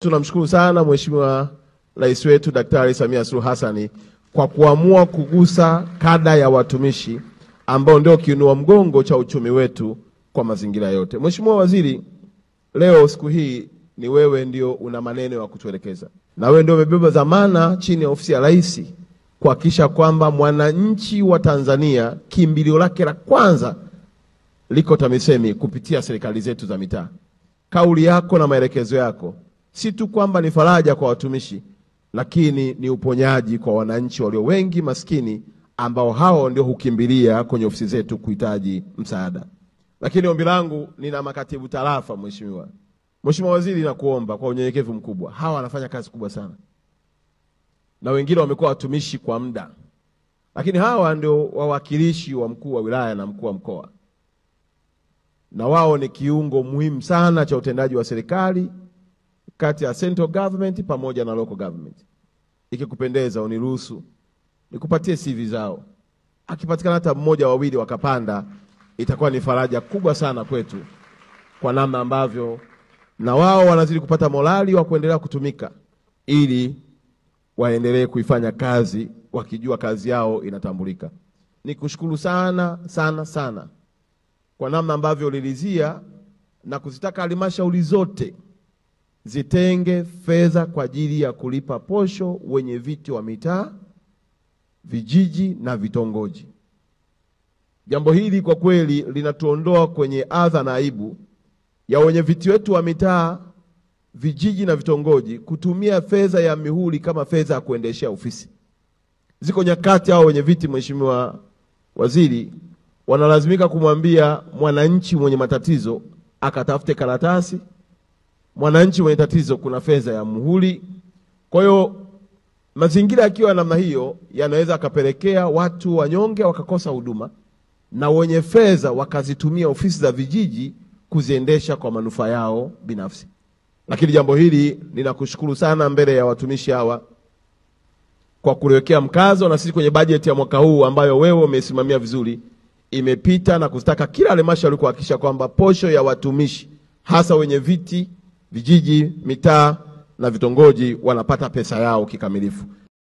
Tunamshukuru sana Mheshimiwa Rais wetu Daktari Samia Suluhu Hassan kwa kuamua kugusa kada ya watumishi ambao ndio kiinua mgongo cha uchumi wetu kwa mazingira yote. Mheshimiwa Waziri, leo siku hii ni wewe ndio una maneno ya kutuelekeza. Na wewe ndio umebeba dhamana chini ya ofisi ya Rais kuhakikisha kwamba mwananchi wa Tanzania kimbilio lake la kwanza liko TAMISEMI kupitia serikali zetu za mitaa. Kauli yako na maelekezo yako si tu kwamba ni faraja kwa watumishi, lakini ni uponyaji kwa wananchi walio wengi maskini ambao hao ndio hukimbilia kwenye ofisi zetu kuhitaji msaada. Lakini ombi langu, nina makatibu tarafa Mheshimiwa Waziri, na kuomba kwa unyenyekevu mkubwa, hawa wanafanya kazi kubwa sana. Na wengine wamekuwa watumishi kwa muda. Lakini hawa ndio wawakilishi wa mkuu wa wilaya na mkuu wa mkoa. Na wao ni kiungo muhimu sana cha utendaji wa serikali kati ya central government pamoja na local government. Ikikupendeza uniruhusu nikupatie CV zao. Akipatikana hata mmoja wawili wakapanda, itakuwa ni faraja kubwa sana kwetu, kwa namna ambavyo na wao wanazidi kupata morali wa kuendelea kutumika ili waendelee kuifanya kazi wakijua kazi yao inatambulika. Nikushukuru sana sana sana kwa namna ambavyo ulilizia na kuzitaka halmashauri zote zitenge fedha kwa ajili ya kulipa posho wenye viti wa mitaa, vijiji na vitongoji. Jambo hili kwa kweli linatuondoa kwenye adha na aibu ya wenye viti wetu wa mitaa, vijiji na vitongoji kutumia fedha ya mihuri kama fedha ya kuendeshea ofisi. Ziko nyakati hao wenye viti, Mheshimiwa Waziri, wanalazimika kumwambia mwananchi mwenye matatizo akatafute karatasi. Mwananchi mwenye tatizo kuna fedha ya muhuri. Kwa hiyo mazingira yakiwa namna hiyo yanaweza akapelekea watu wanyonge wakakosa huduma na wenye fedha wakazitumia ofisi za vijiji kuziendesha kwa manufaa yao binafsi. Lakini jambo hili ninakushukuru sana mbele ya watumishi hawa kwa kuliwekea mkazo, na sisi kwenye bajeti ya mwaka huu ambayo wewe umesimamia vizuri imepita na kustaka kila halmashauri kuhakikisha kwamba posho ya watumishi hasa wenye viti, vijiji, mitaa na vitongoji wanapata pesa yao kikamilifu.